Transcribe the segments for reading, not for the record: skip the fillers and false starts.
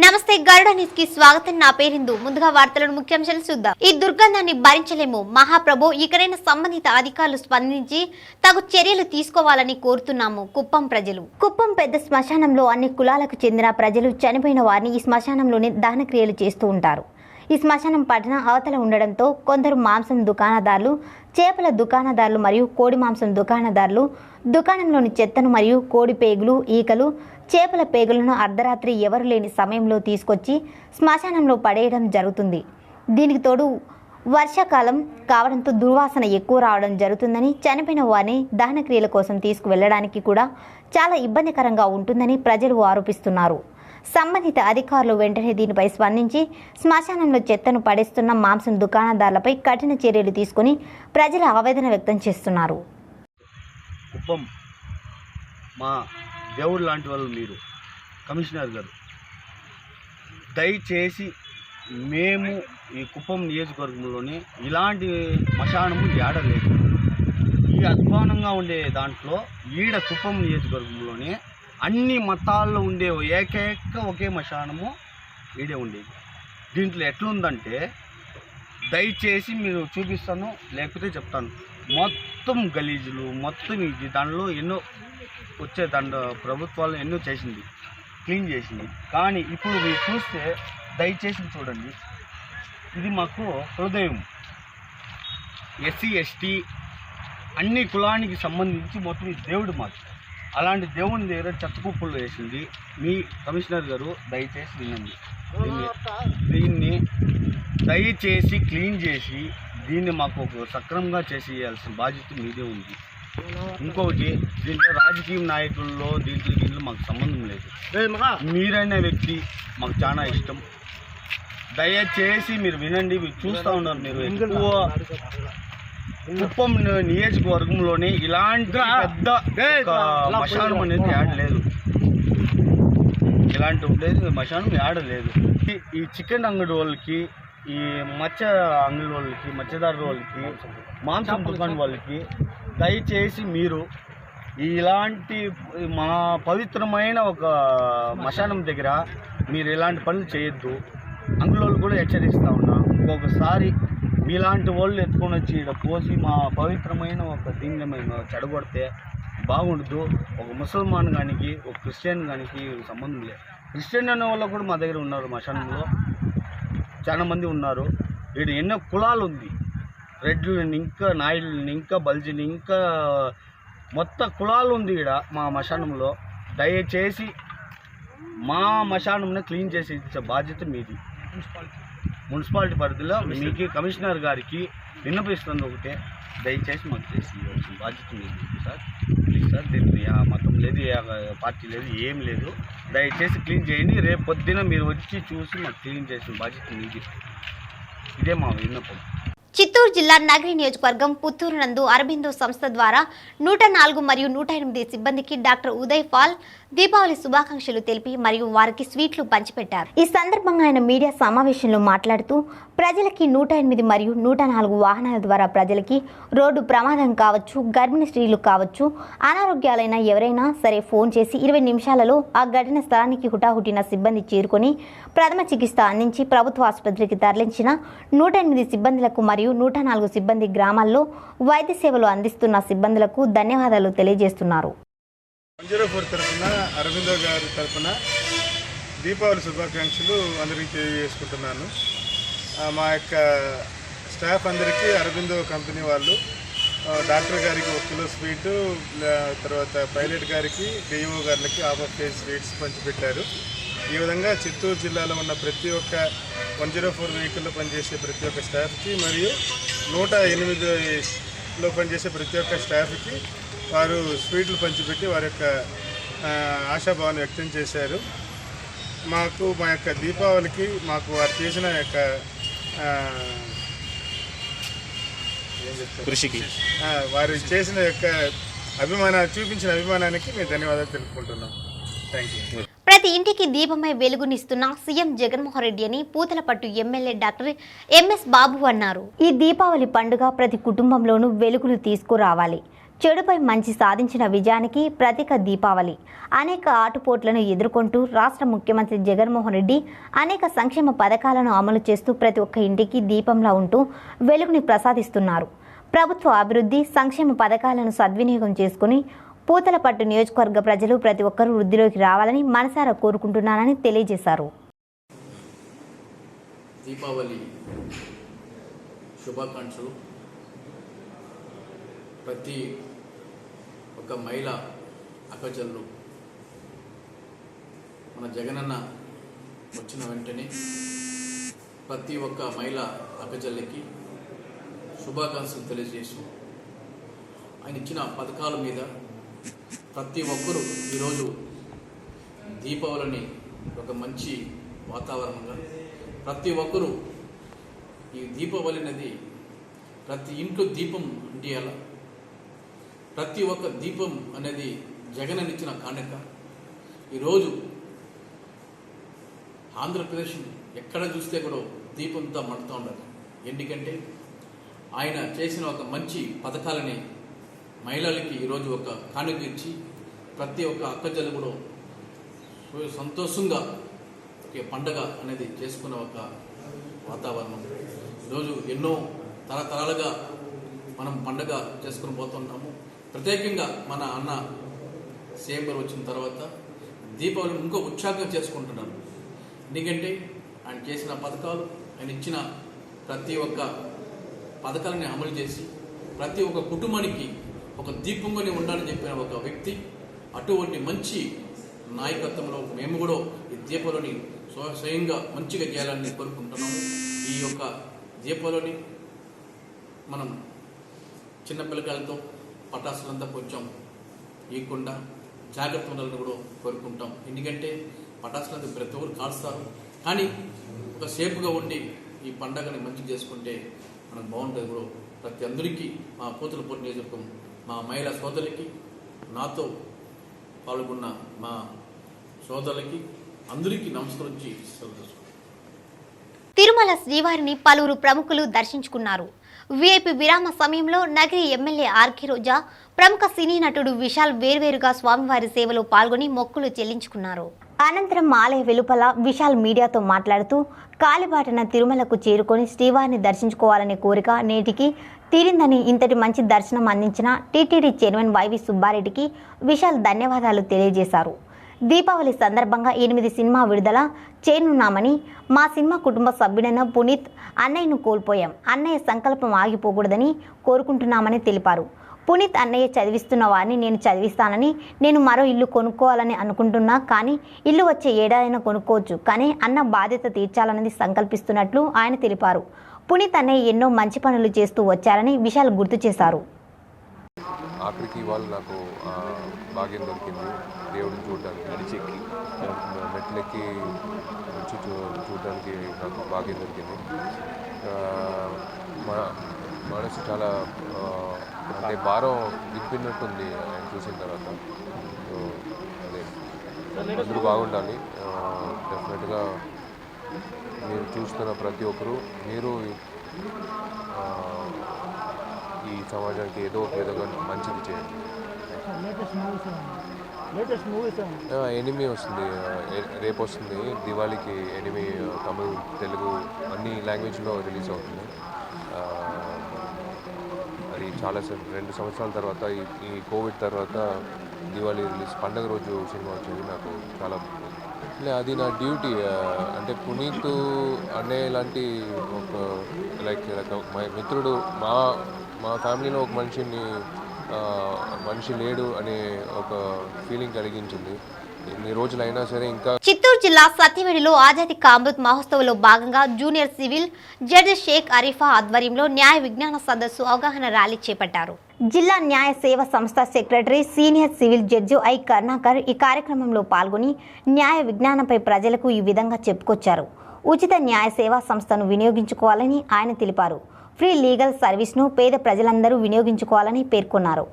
నమస్తే గరుడ న్యూస్ కి స్వాగతం. నా పేరు హిందూ. ముందుగా వార్తలను ముఖ్యాంశాలు చూద్దాం. ఈ దుర్గంధాన్ని భరించలేము. మహాప్రభు ఇకనైనా సంబంధిత అధికారులు స్పందించి తగు చర్యలు తీసుకోవాలని కోరుతున్నాము. కుప్పం ప్రజలు. కుప్పం పెద్ద శ్మశానంలో అన్ని కులాలకు చెందిన ప్రజలు చనిపోయిన వారిని ఈ శ్మశానంలోనే దహన క్రియలు చేస్తూ ఉంటారు. ఈ శ్మశానం పట్టణ అవతల ఉండడంతో కొందరు మాంసం దుకాణదారులు, చేపల దుకాణదారులు మరియు కోడి మాంసం దుకాణదారులు దుకాణంలోని చెత్తను మరియు కోడి పేగులు, ఈకలు, చేపల పేగులను అర్ధరాత్రి ఎవరు లేని సమయంలో తీసుకొచ్చి శ్మశానంలో పడేయడం జరుగుతుంది. దీనికి తోడు వర్షాకాలం కావడంతో దుర్వాసన ఎక్కువ రావడం జరుగుతుందని, చనిపోయిన వారిని దహన క్రియల కోసం తీసుకువెళ్లడానికి కూడా చాలా ఇబ్బందికరంగా ఉంటుందని ప్రజలు ఆరోపిస్తున్నారు. సంబంధిత అధికారులు వెంటనే దీనిపై స్పందించి శ్మశానంలో చెత్తను పడేస్తున్న మాంసం దుకాణదారులపై కఠిన చర్యలు తీసుకుని ప్రజల ఆవేదన వ్యక్తం చేస్తున్నారు. కుప్పం మా దేవుడు లాంటి వాళ్ళు మీరు కమిషనర్ గారు, దయచేసి మేము ఈ కుప్పం నియోజకవర్గంలోనే ఇలాంటి శ్మశానము ఏడలేదు. ఈ అధ్వానంగా ఉండే దాంట్లో ఈడ కుప్పం నియోజకవర్గంలోనే అన్ని మతాల్లో ఉండే ఏకైక ఒకే శ్మశానము ఈడే ఉండేది. దీంట్లో ఎట్లుందంటే దయచేసి మీరు చూపిస్తాను, లేకపోతే చెప్తాను. మొత్తం గలీజులు, మొత్తం ఇది దానిలో ఎన్నో వచ్చే దాంట్లో ప్రభుత్వాలు ఎన్నో చేసింది, క్లీన్ చేసింది. కానీ ఇప్పుడు మీరు చూస్తే దయచేసి చూడండి, ఇది మాకు హృదయం. ఎస్సీ ఎస్టీ అన్ని కులానికి సంబంధించి మొత్తం ఈ దేవుడు మాకు. అలాంటి దేవుని దగ్గర చెత్త కుప్పలు వేసింది మీ కమిషనర్ గారు. దయచేసి వినండి, దీన్ని దయచేసి క్లీన్ చేసి దీన్ని మాకు ఒక సక్రమంగా చేసి ఇవ్వాల్సిన బాధ్యత మీదే ఉంది. ఇంకొకటి, దీంట్లో రాజకీయ నాయకుల్లో దీంట్లో మాకు సంబంధం లేదు. మీరైన వ్యక్తి మాకు చాలా ఇష్టం. దయచేసి మీరు వినండి. మీరు చూస్తూ ఉన్నారు, మీరు ఎక్కువ కుప్పం నియోజకవర్గంలోనే ఇలాంటి పెద్ద శ్మశానం అనేది ఆడలేదు. ఇలాంటి ఉండేది శ్మశానం ఆడలేదు. ఈ చికెన్ అంగడి వాళ్ళకి, ఈ మత్స్య అంగడి వాళ్ళకి, మత్స్యదారుల వాళ్ళకి, మాంసం దుకాణం వాళ్ళకి దయచేసి మీరు ఇలాంటి మా పవిత్రమైన ఒక శ్మశానం దగ్గర మీరు ఇలాంటి పనులు చేయొద్దు. అంగుళోళ్ళు కూడా హెచ్చరిస్తూ ఉన్నా, ఇంకొకసారి మీలాంటి వాళ్ళు ఎత్తుకొని వచ్చి ఇక్కడ పోసి మా పవిత్రమైన ఒక దీన్ని మేము చెడగొడితే బాగుండదు. ఒక ముసల్మాన్ కానికి, ఒక క్రిస్టియన్ కానికి సంబంధం లేదు. క్రిస్టియన్ అనే వాళ్ళు కూడా మా దగ్గర ఉన్నారు. శ్మశానంలో చాలా మంది ఉన్నారు. ఇక్కడ ఎన్నో కులాలు ఉంది. రెడ్లని, ఇంకా నాయుడుని, ఇంకా బల్జిని, ఇంకా మొత్తం కులాలు ఉంది ఇక్కడ మా శ్మశానంలో. దయచేసి మా శ్మశానంని క్లీన్ చేసి ఇచ్చే బాధ్యత మీది. మున్సిపాలిటీ పరిధిలో మీకు కమిషనర్ గారికి విన్నపిస్తుంది ఒకటే, దయచేసి మాకు చేసి ఇవ్వాల్సిన బాధ్యత మీది సార్. ప్లీజ్ సార్, దీనికి మతం లేదు, పార్టీ లేదు, ఏం లేదు. దయచేసి క్లీన్ చేయండి. రేపు పొద్దున మీరు వచ్చి చూసి మాకు క్లీన్ చేసిన బాధ్యత మీది. ఇదే మా విన్నపం. చిత్తూరు జిల్లా నగరి నియోజకవర్గం పుత్తూరు నందు అరబిందో సంస్థ ద్వారా 104 మరియు 108 సిబ్బందికి డాక్టర్ ఉదయ్ పాల్ దీపావళి శుభాకాంక్షలు తెలిపి మరియు వారికి స్వీట్లు పంచిపెట్టారు. ఈ సందర్భంగా ఆయన మీడియా సమావేశంలో మాట్లాడుతూ ప్రజలకి 108 మరియు 104 వాహనాల ద్వారా ప్రజలకి రోడ్డు ప్రమాదం కావచ్చు, గర్భిణీ స్త్రీలు కావచ్చు, అనారోగ్యాలైన ఎవరైనా సరే ఫోన్ చేసి 20 నిమిషాలలో ఆ ఘటన స్థలానికి హుటాహుటిన సిబ్బంది చేరుకొని ప్రథమ చికిత్స అందించి ప్రభుత్వ ఆసుపత్రికి తరలించిన 108 సిబ్బందులకు మరియు 104 సిబ్బంది గ్రామాల్లో వైద్య సేవలు అందిస్తున్న సిబ్బందులకు ధన్యవాదాలు తెలియజేస్తున్నారు. 104 తరఫున అరవిందో గారి తరఫున దీపావళి శుభాకాంక్షలు అందరికీ తెలియజేసుకుంటున్నాను. మా యొక్క స్టాఫ్ అందరికీ అరవిందో కంపెనీ వాళ్ళు డాక్టర్ గారికి 1 కిలో స్వీటు, తర్వాత పైలట్ గారికి, డిఓ గారికి ½ కేజీ స్వీట్స్ పంచిపెట్టారు. ఈ విధంగా చిత్తూరు జిల్లాలో ఉన్న ప్రతి ఒక్క 104 వెహికల్లో పనిచేసే ప్రతి ఒక్క స్టాఫ్కి మరియు 108లో పనిచేసే ప్రతి ఒక్క స్టాఫ్కి వారు స్వీట్లు పంచిపెట్టి వారి యొక్క ఆశాభావాన్ని వ్యక్తం చేశారు. మా యొక్క దీపావళికి మాకు వారు చేసిన యొక్క కృషికి, వారు చేసిన యొక్క చూపించిన అభిమానానికి మేము ధన్యవాదాలు తెలుపుకుంటున్నాం. Thank you. ప్రతి ఇంటికి దీపమై వెలుగునిస్తున్న సీఎం జగన్మోహన్ రెడ్డి అని పూతలపట్టు ఎమ్మెల్యే డాక్టర్ ఎంఎస్ బాబు అన్నారు. ఈ దీపావళి పండుగ ప్రతి కుటుంబంలోనూ వెలుగులు తీసుకురావాలి. చెడుపై మంచి సాధించిన విజయానికి ప్రతీక దీపావళి. అనేక ఆటుపోట్లను ఎదుర్కొంటూ రాష్ట్ర ముఖ్యమంత్రి జగన్మోహన్ రెడ్డి అనేక సంక్షేమ పథకాలను అమలు చేస్తూ ప్రతి ఒక్క ఇంటికి దీపంలా ఉంటూ వెలుగుని ప్రసాదిస్తున్నారు. ప్రభుత్వ అభివృద్ధి సంక్షేమ పథకాలను సద్వినియోగం చేసుకుని పూతలపట్టు నియోజకవర్గ ప్రజలు ప్రతి ఒక్కరూ వృద్ధిలోకి రావాలని మనసారా కోరుకుంటున్నానని తెలియజేశారు. దీపావళి శుభాకాంక్షలు. ప్రతి ఒక్క మహిళ అక్కచెల్లు మన జగనన్న వచ్చిన వెంటనే ప్రతి ఒక్క మహిళ అక్కచెల్లికి శుభాకాంక్షలు తెలియజేసి ఆయన ఇచ్చిన పథకాల మీద ప్రతి ఒక్కరూ ఈరోజు దీపావళిని ఒక మంచి వాతావరణంగా ప్రతి ఒక్కరూ ఈ దీపావళి అనేది ప్రతి ఇంట్లో దీపం అంటియాల. ప్రతి ఒక్క దీపం అనేది జగన్ ఇచ్చిన కానుక. ఈరోజు ఆంధ్రప్రదేశ్ ఎక్కడ చూస్తే కూడా దీపంతో మండుతూ ఉండదు. ఎందుకంటే ఆయన చేసిన ఒక మంచి పథకాలని మహిళలకి ఈరోజు ఒక కానుక ఇచ్చి ప్రతి ఒక్క అక్కచెల్లి కూడా సంతోషంగా ఒక పండగ అనేది చేసుకున్న ఒక వాతావరణం. ఈరోజు ఎన్నో తరతరాలుగా మనం పండగ చేసుకుని పోతున్నాము. ప్రత్యేకంగా మన అన్న సీఎం గారు వచ్చిన తర్వాత దీపావళిని ఇంకో ఉత్సాహంగా చేసుకుంటున్నారు. ఎందుకంటే ఆయన చేసిన పథకాలు, ఆయన ఇచ్చిన ప్రతి ఒక్క పథకాలని అమలు చేసి ప్రతి ఒక్క కుటుంబానికి ఒక దీపంగానే ఉండాలని చెప్పిన ఒక వ్యక్తి. అటువంటి మంచి నాయకత్వంలో మేము కూడా ఈ దీపావళిని స్వయంగా మంచిగా చేయాలని కోరుకుంటున్నాము. ఈ యొక్క దీపావళిని మనం చిన్న పిల్లకాయలతో పటాసులంతా కొంచెం ఇవ్వకుండా జాగ్రత్త ఉండాలని కూడా కోరుకుంటాం. ఎందుకంటే పటాసులంతా ప్రతి ఒక్కరు కాల్స్తారు, కానీ ఒక సేఫ్గా ఉండి ఈ పండగని మంచిగా చేసుకుంటే మనకు బాగుంటుంది కూడా. ప్రతి అందరికీ మా పూతలపట్టు నియోజకవర్గం మా మహిళా సోదరులకి, నాతో పాల్గొన్న మా సోదరులకి అందరికీ నమస్కరించి సెలవు. తిరుమల శ్రీవారిని పలువురు ప్రముఖులు దర్శించుకున్నారు. వీఐపీ విరామ సమయంలో నగరి ఎమ్మెల్యే ఆర్కే రోజా, ప్రముఖ సినీ నటుడు విశాల్ వేర్వేరుగా స్వామివారి సేవలో పాల్గొని మొక్కులు చెల్లించుకున్నారు. అనంతరం ఆలయ వెలుపల విశాల్ మీడియాతో మాట్లాడుతూ కాలిబాటన తిరుమలకు చేరుకొని శ్రీవారిని దర్శించుకోవాలనే కోరిక నేటికి తీరిందని, ఇంతటి మంచి దర్శనం అందించిన టీటీడీ చైర్మన్ వైవి సుబ్బారెడ్డికి విశాల్ ధన్యవాదాలు తెలియజేశారు. దీపావళి సందర్భంగా 8 సినిమా విడుదల చేయనున్నామని, మా సినిమా కుటుంబ సభ్యుడైన పునీత్ అన్నయ్యను కోల్పోయాం, అన్నయ్య సంకల్పం ఆగిపోకూడదని కోరుకుంటున్నామని తెలిపారు. పునీత్ అన్నయ్య చదివిస్తున్న వారిని నేను చదివిస్తానని, నేను మరో ఇల్లు కొనుక్కోవాలని అనుకుంటున్నా, కానీ ఇల్లు వచ్చే ఏడాదైనా కొనుక్కోవచ్చు, కానీ అన్న బాధ్యత తీర్చాలన్నది సంకల్పిస్తున్నట్లు ఆయన తెలిపారు. పునీత్ అన్నయ్య ఎన్నో మంచి పనులు చేస్తూ వచ్చారని విశాల్ గుర్తు చేశారు. ఆఖరికి వాళ్ళు నాకు భాగ్యం దొరికింది దేవుడిని చూడడానికి, నడిచెక్కి మెట్లెక్కి వచ్చి చూడడానికి నాకు భాగ్యం దొరికింది. మనసు చాలా అంటే భారం దిప్పినట్టుంది ఆయన చూసిన తర్వాత. సో అదే అందరూ బాగుండాలి. డెఫినెట్గా మీరు చూస్తున్న ప్రతి ఒక్కరూ మీరు ఈ సమాజానికి ఏదో ఒక విధంగా మంచిది చేయండి. ఎనిమి వస్తుంది, రేపు వస్తుంది దివాళీకి. ఎనిమి తమిళ్, తెలుగు అన్ని లాంగ్వేజ్లో రిలీజ్ అవుతుంది. అది చాలా 2 సంవత్సరాల తర్వాత ఈ కోవిడ్ తర్వాత దివాళీ రిలీజ్, పండగ రోజు సినిమా వచ్చింది. నాకు చాలా అది నా డ్యూటీ. అంటే పునీత్ అనే లాంటి ఒక లైక్ మిత్రుడు మా ఫ్యామిలీలో ఒక మనిషి లేడు అనే ఒక ఫీలింగ్ కలిగించింది. ఎన్ని రోజులైనా సరే ఇంకా. చిత్తూరు జిల్లా సత్యవేడిలో ఆజాదీ కా అమృత్ మహోత్సవ్లో భాగంగా junior civil judge Shaik Arifa ఆధ్వర్యంలో న్యాయ విజ్ఞాన సదస్సు అవగాహన ర్యాలీ చేపట్టారు. జిల్లా న్యాయ సేవ సంస్థ secretary senior civil judge I Karunakar ఈ కార్యక్రమంలో పాల్గొని న్యాయ విజ్ఞానంపై ప్రజలకు ఈ విధంగా చెప్పుకొచ్చారు. ఉచిత న్యాయ సేవా సంస్థను వినియోగించుకోవాలని ఆయన తెలిపారు. ఫ్రీ లీగల్ సర్వీస్ను పేద ప్రజలందరూ వినియోగించుకోవాలని పేర్కొన్నారు.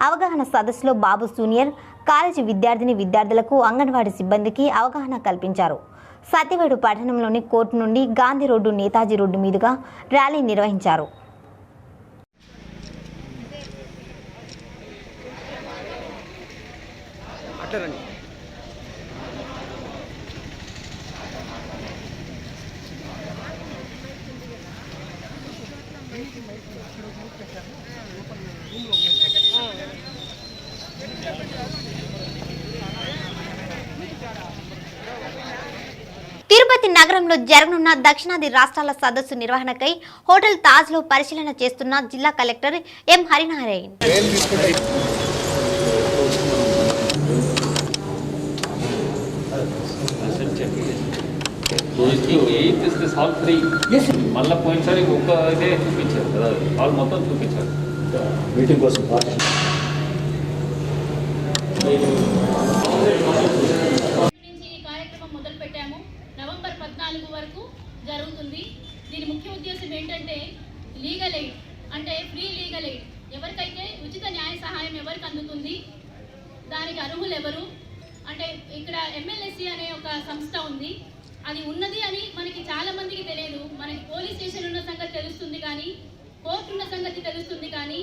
అవగాహన సదస్సులో బాబు సీనియర్ కాలేజీ విద్యార్థులకు, అంగన్వాడీ సిబ్బందికి అవగాహన కల్పించారు. సత్యవేడు పట్టణంలోని కోర్టు నుండి గాంధీ రోడ్డు, నేతాజీ రోడ్డు మీదుగా ర్యాలీ నిర్వహించారు. తిరుపతి నగరంలో జరగనున్న దక్షిణాది రాష్ట్రాల సదస్సు నిర్వహణకై హోటల్ తాజ్ లో పరిశీలన చేస్తున్న జిల్లా కలెక్టర్ ఎం హరినారాయణ. మళ్ళీ పోయినసారి ఒక్క ఇదే చూపించారు కదా, వాళ్ళు మొత్తం చూపించారు మీటింగ్ కోసం. ఈ కార్యక్రమం మొదలు పెట్టాము. నవంబర్ 14 వరకు జరుగుతుంది. దీని ముఖ్య ఉద్దేశం ఏంటంటే లీగల్ ఎయిడ్, అంటే ఫ్రీ లీగల్ ఎయిడ్. ఎవరికైతే ఉచిత న్యాయ సహాయం ఎవరికి అందుతుంది, దానికి అర్హులు ఎవరు అంటే ఇక్కడ MLSC అనే ఒక సంస్థ ఉంది. అది ఉన్నది అని మనకి చాలా మందికి తెలియదు. మనకి పోలీస్ స్టేషన్ ఉన్న సంగతి తెలుస్తుంది, కానీ కోర్టు ఉన్న సంగతి తెలుస్తుంది, కానీ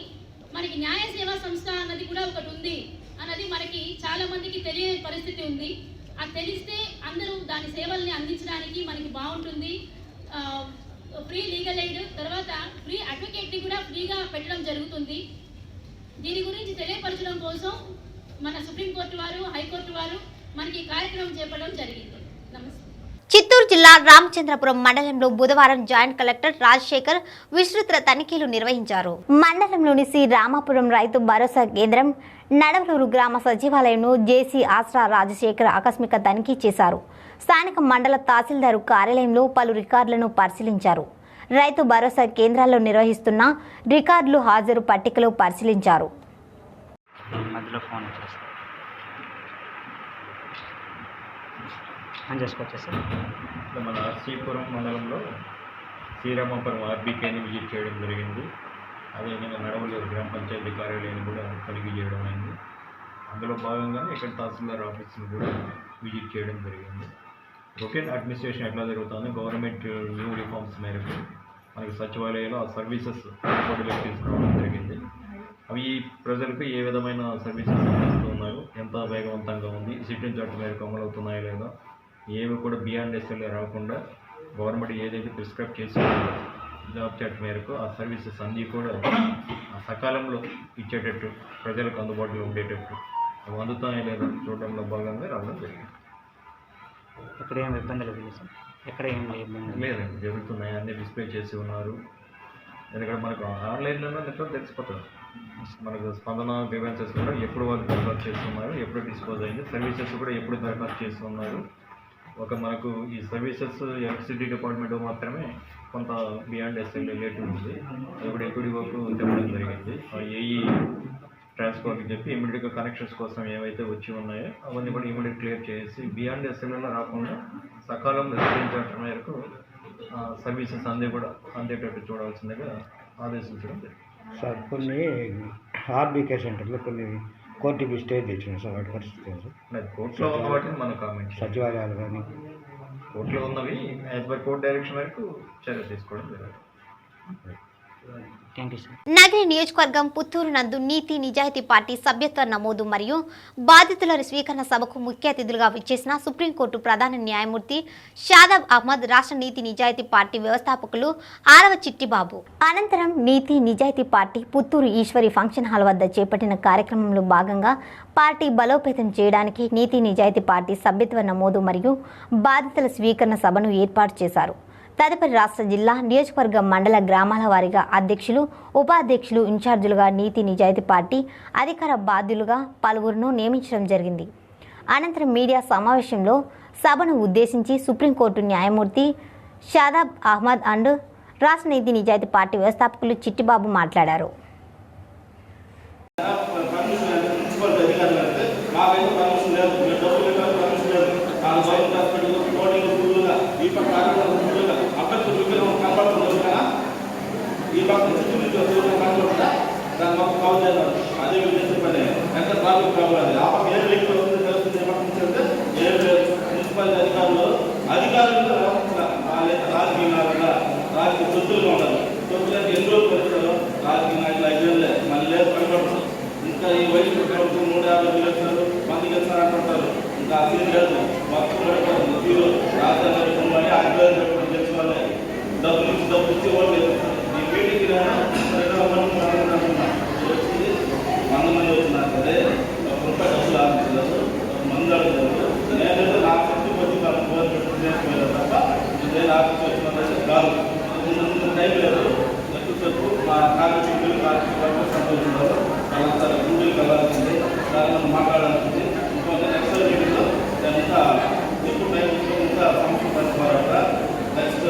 మనకి న్యాయ సేవా సంస్థ అన్నది కూడా ఒకటి ఉంది అన్నది మనకి చాలా మందికి తెలియని పరిస్థితి ఉంది. అది తెలిస్తే అందరూ దాని సేవల్ని అందించడానికి మనకి బాగుంటుంది. ఫ్రీ లీగల్ ఎయిడ్, తర్వాత ఫ్రీ అడ్వకేట్ని కూడా ఫ్రీగా పెట్టడం జరుగుతుంది. దీని గురించి తెలియపరచడం కోసం మన సుప్రీంకోర్టు వారు, హైకోర్టు వారు మనకి ఈ కార్యక్రమం చేపట్టడం జరిగింది. నమస్తే. చిత్తూరు జిల్లా రామచంద్రపురం మండలంలో బుధవారం జాయింట్ కలెక్టర్ రాజశేఖర్ విస్తృత తనిఖీలు నిర్వహించారు. మండలంలోని శ్రీ రామాపురం రైతు భరోసా కేంద్రం, నడవలూరు గ్రామ సచివాలయంను జేసీ ఆస్రా రాజశేఖర్ ఆకస్మిక తనిఖీ చేశారు. స్థానిక మండల తహసీల్దారు కార్యాలయంలో పలు రికార్డులను పరిశీలించారు. రైతు భరోసా కేంద్రాల్లో నిర్వహిస్తున్న రికార్డులు హాజరు పట్టికలు పరిశీలించారు. మన ఆర్సీపురం మండలంలో శ్రీరామపురం ఆర్బీకేని విజిట్ చేయడం జరిగింది. అదేవిధంగా నడవలూరు గ్రామ పంచాయతీ కార్యాలయాన్ని కూడా తనిఖీ చేయడం అయింది. అందులో భాగంగానే ఇక్కడ తహసీల్దార్ ఆఫీస్ని కూడా విజిట్ చేయడం జరిగింది. రొటీన్ అడ్మినిస్ట్రేషన్ ఎట్లా జరుగుతుంది, గవర్నమెంట్ న్యూ రిఫార్మ్స్ మేరకు మనకి సచివాలయంలో ఆ సర్వీసెస్ అందుబాటులోకి తీసుకురావడం జరిగింది. అవి ప్రజలకు ఏ విధమైన సర్వీసెస్ అందిస్తున్నారు, ఎంత వేగవంతంగా ఉంది, సిటిజన్ చార్ట్ మేరకు అమలు అవుతున్నాయా లేదా, ఏవి కూడా బియాండ్ ఎస్ఎల్ఏ రాకుండా గవర్నమెంట్ ఏదైతే ప్రిస్క్రైబ్ చేసి జాబ్ చార్ట్ మేరకు ఆ సర్వీసెస్ అన్నీ కూడా సకాలంలో ఇచ్చేటట్టు, ప్రజలకు అందుబాటులో ఉండేటట్టు అవి అందుతాయా లేదా చూడడంలో భాగంగా రావడం జరిగింది. ఎక్కడ ఏం ఇబ్బందులు ఎక్కడ ఏం లేదండి, జరుగుతున్నాయి, అన్నీ డిస్ప్లే చేసి ఉన్నారు. ఎందుకంటే మనకు ఆన్లైన్లోనే నెట్వర్క్ తెలిసిపోతుంది. మనకు స్పందన గ్రీవెన్సెస్ కూడా ఎప్పుడు వాళ్ళు దరఖాస్తు చేస్తున్నారు, ఎప్పుడు డిస్పోజ్ అయింది, సర్వీసెస్ కూడా ఎప్పుడు దరఖాస్తు చేస్తున్నారు. ఒక మనకు ఈ సర్వీసెస్ ఎలక్ట్రిసిటీ డిపార్ట్మెంట్ మాత్రమే కొంత బియాండ్ ఎస్ఎల్ఏ లేట్ ఉంది. అది కూడా ఎప్పుడివరకు చెప్పడం జరిగింది. ఏఈ ట్రాన్స్పోర్ట్కి చెప్పి ఇమీడియట్గా కనెక్షన్స్ కోసం ఏవైతే వచ్చి ఉన్నాయో అవన్నీ కూడా ఇమీడియట్ క్లియర్ చేసి బియాండ్ ఎస్ఎల్ఏలో రాకుండా సకాలంలో నిర్వహించడం మేరకు సర్వీసెస్ అందేటట్టు చూడాల్సిందిగా ఆదేశించడం జరిగింది. సార్ కొన్ని ఆర్బీకే సెంటర్లో కొన్ని కోర్టుకి స్టే తెచ్చినాయి సార్, వాటి పరిస్థితి సార్. కోర్టులో ఉన్న వాటిని మనం కామెంట్ సచివాలయాలు కానీ కోర్టులో ఉన్నవి యాజ్ పర్ కోర్ట్ డైరెక్షన్ వరకు చర్య తీసుకోవడం జరిగింది. నగరి నియోజకవర్గం పుత్తూరు నందు నీతి నిజాయితీ పార్టీ సభ్యత్వ నమోదు మరియు బాధితుల స్వీకరణ సభకు ముఖ్య అతిథులుగా విచ్చేసిన సుప్రీంకోర్టు ప్రధాన న్యాయమూర్తి షాదాబ్ అహ్మద్, రాష్ట్ర నీతి నిజాయితీ పార్టీ వ్యవస్థాపకులు ఆరవ చిట్టిబాబు. అనంతరం నీతి నిజాయితీ party Puttur Eswari function hall వద్ద చేపట్టిన కార్యక్రమంలో భాగంగా పార్టీ బలోపేతం చేయడానికి నీతి నిజాయితీ పార్టీ సభ్యత్వ నమోదు మరియు బాధితుల స్వీకరణ సభను ఏర్పాటు చేశారు. తదుపరి రాష్ట్ర జిల్లా, నియోజకవర్గ, మండల, గ్రామాల వారీగా అధ్యక్షులు, ఉపాధ్యక్షులు, ఇన్ఛార్జీలుగా నీతి నిజాయితీ పార్టీ అధికార బాధ్యులుగా పలువురును నియమించడం జరిగింది. అనంతరం మీడియా సమావేశంలో సభను ఉద్దేశించి సుప్రీంకోర్టు న్యాయమూర్తి షాదాబ్ అహ్మద్ అండ్ రాష్ట్ర నీతి నిజాయితీ పార్టీ వ్యవస్థాపకులు చిట్టిబాబు మాట్లాడారు. ఈ పక్క దాని మొక్క కవర్ చేద్దాం. అదే విధంగా పని ఎంత ట్రాఫిక్ కావాలి ఆ పక్క ఏ వెహికల్ వస్తుంది తెలుస్తుంది. ఏ పక్క నుంచి అంటే ఏ మున్సిపాలిటీ అధికారులు రాజకీయ నాయకులుగా రాజకీయ సొత్తులుగా ఉండాలి. సొత్తులకు ఎన్ని రోజులు పెడతారు రాజకీయ నాయకులు 5 ఏళ్ళు మళ్ళీ లేదు పనిపడతారు. ఇంకా ఈ వయసు ప్రభుత్వం 350 లక్షలు మందికి ఇస్తారంటుంటారు. ఇంకా అసలు లేదు, మొత్తం పెడతారు. తీరు రాజధాని పెట్టుకోవాలి, 5 వేలు పెట్టుకుని తెలుసుకోవాలి. డబ్బులు ఇచ్చి వాళ్ళు ఈ మీటింగ్ నేను ఆఫీస్ వచ్చిన కాదు టైం లేదు ఎక్కువసేపు మా కార్మికులు సంతోషించారు వాళ్ళంతా డ్యూటీకి వెళ్ళాల్సింది దాని మనం మాట్లాడాల్సింది ఇంకొంచెం నెక్స్ట్ మీటింగ్లో దాని ఇంకా ఎక్కువ టైం ఇంకా సమస్య పరిపాలన నెక్స్ట్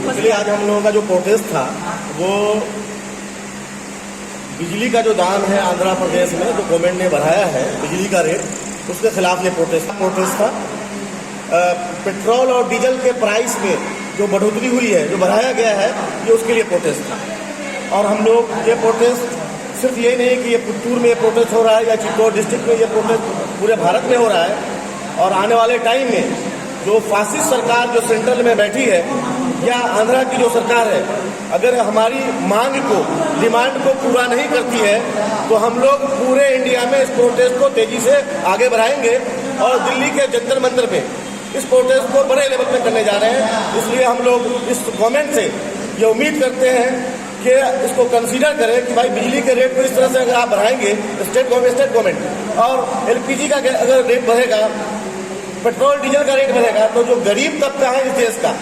इसलिए आज हम लोगों का जो प्रोटेस्ट था वो बिजली का जो दाम है आंध्र प्रदेश में जो गवर्नमेंट ने बढ़ाया है बिजली का रेट उसके खिलाफ ये प्रोटेस्ट था। पेट्रोल और डीजल के प्राइस में जो बढ़ोतरी हुई है जो बढ़ाया गया है ये उसके लिए प्रोटेस्ट था। और हम लोग ये प्रोटेस्ट सिर्फ ये नहीं कि ये पुत्तूर में ये प्रोटेस्ट हो रहा है या चित्तौड़ डिस्ट्रिक्ट में ये प्रोटेस्ट पूरे भारत में हो रहा है। और आने वाले टाइम में जो फासिस्ट सरकार जो सेंट्रल में बैठी है या आंध्रा की जो सरकार है अगर हमारी मांग को डिमांड को पूरा नहीं करती है तो हम लोग पूरे इंडिया में इस प्रोटेस्ट को तेजी से आगे बढ़ाएंगे और दिल्ली के जंतर मंतर पे इस प्रोटेस्ट को बड़े लेवल पे करने जा रहे हैं। इसलिए हम लोग इस गवर्नमेंट से ये उम्मीद करते हैं कि इसको कंसीडर करें कि भाई बिजली के रेट को इस तरह से अगर आप बढ़ाएंगे स्टेट गवर्नमेंट और एलपीजी का अगर रेट बढ़ेगा पेट्रोल डीजल का रेट बढ़ेगा तो जो गरीब तबका है इस देश का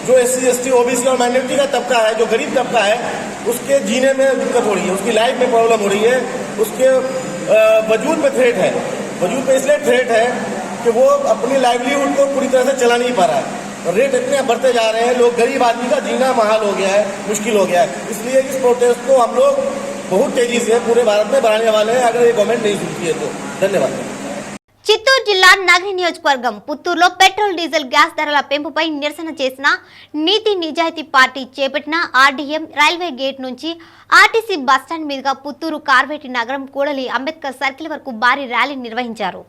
जो SC ST OBC और माइनॉरिटी का तबका है जो गरीब तबका है उसके जीने में दिक्कत हो रही है उसकी लाइफ में प्रॉब्लम हो रही है उसके वजूद पे थ्रेट है वजूद पे इसलिए थ्रेट है कि वो अपनी लाइवलीहुड को पूरी तरह से चला नहीं पा रहा है। रेट इतने बढ़ते जा रहे हैं लोग गरीब आदमी का जीना महाल हो गया है मुश्किल हो गया है। इसलिए इस प्रोटेस्ट को हम लोग बहुत तेजी से पूरे भारत में बढ़ाने वाले हैं अगर ये गवर्नमेंट नहीं सुनती है तो। धन्यवाद। చిత్తూరు జిల్లా నగరి నియోజకవర్గం పుత్తూరులో పెట్రోల్ డీజిల్ గ్యాస్ ధరల పెంపుపై నిరసన చేసిన నీతి నిజాయితీ పార్టీ చేపట్టిన ఆర్డీఎం రైల్వే గేట్ నుంచి ఆర్టీసీ బస్టాండ్ మీదుగా పుత్తూరు కార్వేటి నగరం కూడలి అంబేద్కర్ సర్కిల్ వరకు భారీ ర్యాలీ నిర్వహించారు।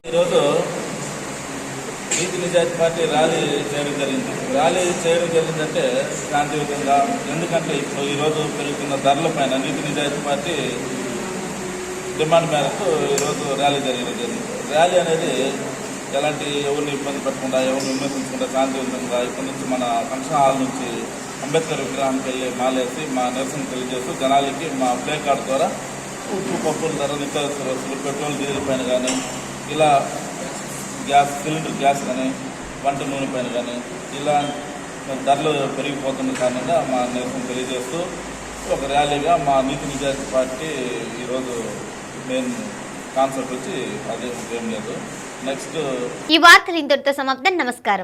ఈరోజు నీతి నిజాయితీ పార్టీ ర్యాలీ చేయడం జరిగింది। ర్యాలీ చేయడం జరిగిందంటే శాంతియుతంగా, ఎందుకంటే ఇప్పుడు ఈరోజు పెరుగుతున్న ధరల పైన నీతి నిజాయితీ పార్టీ డిమాండ్ మేరకు ఈరోజు ర్యాలీ జరిగింది। ర్యాలీ అనేది ఎలాంటి ఎవరిని ఇబ్బంది పెట్టకుండా ఎవరిని విమర్శించకుండా శాంతియుతంగా ఇక్కడి నుంచి మన ఫంక్షన్ హాల్ నుంచి అంబేద్కర్ విగ్రహానికి వెళ్ళి మాలేసి మా నిరసన తెలియజేస్తూ జనాలకి మా ప్లే కార్డు ద్వారా ఉప్పు పప్పుల ధర నిత్యావసర వస్తువులు పెట్రోల్ డీజిల్ పైన కానీ ఇలా గ్యాస్ సిలిండర్ గ్యాస్ కానీ వంట నూనె పైన కానీ ఇలా ధరలు పెరిగిపోతున్న కారణంగా మా నిరసన తెలియజేస్తూ ఒక ర్యాలీగా మా నీతి నిజాయితీ పార్టీ ఈరోజు మెయిన్ కాన్సెప్ట్ వచ్చి అదే ఏం లేదు। నెక్స్ట్ ఈ వార్తలు ఇంతటితో సమాప్తం। నమస్కారం।